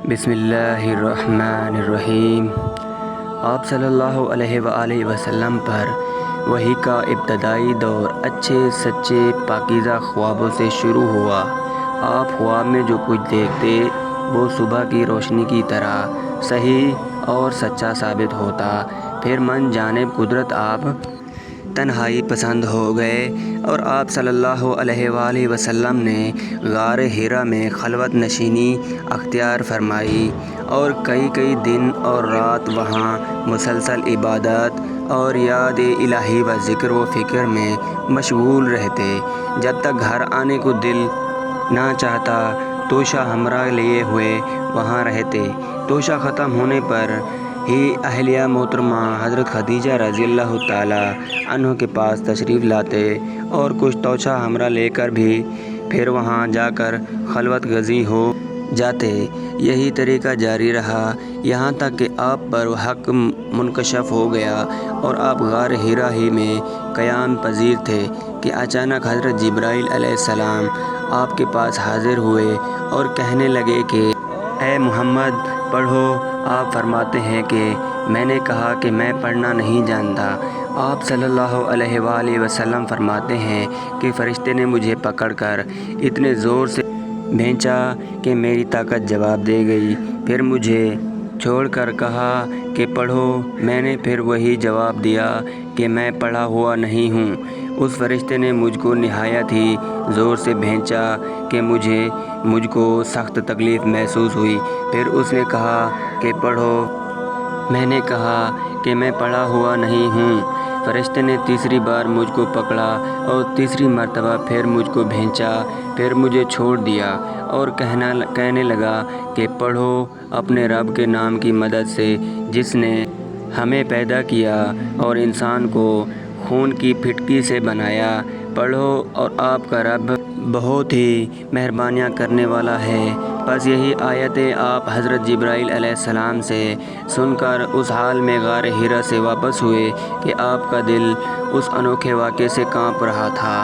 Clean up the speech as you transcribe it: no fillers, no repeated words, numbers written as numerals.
بسم اللہ الرحمن الرحیم۔ آپ صلی اللہ علیہ وآلہ وسلم پر وحی کا ابتدائی دور اچھے سچے پاکیزہ خوابوں سے شروع ہوا۔ آپ خواب میں جو کچھ دیکھتے وہ صبح کی روشنی کی طرح صحیح اور سچا ثابت ہوتا۔ پھر من جانب قدرت آپ تنہائی پسند ہو گئے اور آپ صلی اللہ علیہ وآلہ وسلم نے غار حرا میں خلوت نشینی اختیار فرمائی اور کئی دن اور رات وہاں مسلسل عبادت اور یاد الہی و ذکر و فکر میں مشغول رہتے، جب تک گھر آنے کو دل نہ چاہتا۔ توشہ ہمراہ لیے ہوئے وہاں رہتے۔ توشہ ختم ہونے پر ہی اہلیہ محترمہ حضرت خدیجہ رضی اللہ تعالی عنہ کے پاس تشریف لاتے اور کچھ توشہ ہمراہ لے کر بھی پھر وہاں جا کر خلوت گزیں ہو جاتے۔ یہی طریقہ جاری رہا یہاں تک کہ آپ پر حق منکشف ہو گیا اور آپ غار حرا ہی میں قیام پذیر تھے کہ اچانک حضرت جبرائیل علیہ السلام آپ کے پاس حاضر ہوئے اور کہنے لگے کہ اے محمد پڑھو۔ آپ فرماتے ہیں کہ میں نے کہا کہ میں پڑھنا نہیں جانتا۔ آپ صلی اللہ علیہ وآلہ وسلم فرماتے ہیں کہ فرشتے نے مجھے پکڑ کر اتنے زور سے بھینچا کہ میری طاقت جواب دے گئی، پھر مجھے چھوڑ کر کہا کہ پڑھو۔ میں نے پھر وہی جواب دیا کہ میں پڑھا ہوا نہیں ہوں۔ اس فرشتے نے مجھ کو نہایت ہی زور سے بھینچا کہ مجھ کو سخت تکلیف محسوس ہوئی۔ پھر اس نے کہا کہ پڑھو۔ میں نے کہا کہ میں پڑھا ہوا نہیں ہوں۔ فرشتے نے تیسری بار مجھ کو پکڑا اور تیسری مرتبہ پھر مجھ کو بھینچا، پھر مجھے چھوڑ دیا اور کہنے لگا کہ پڑھو اپنے رب کے نام کی مدد سے جس نے ہمیں پیدا کیا اور انسان کو خون کی پھٹکی سے بنایا۔ پڑھو اور آپ کا رب بہت ہی مہربانیاں کرنے والا ہے۔ بس یہی آیتیں آپ حضرت جبرائیل علیہ السلام سے سن کر اس حال میں غار حرا سے واپس ہوئے کہ آپ کا دل اس انوکھے واقعے سے کانپ رہا تھا۔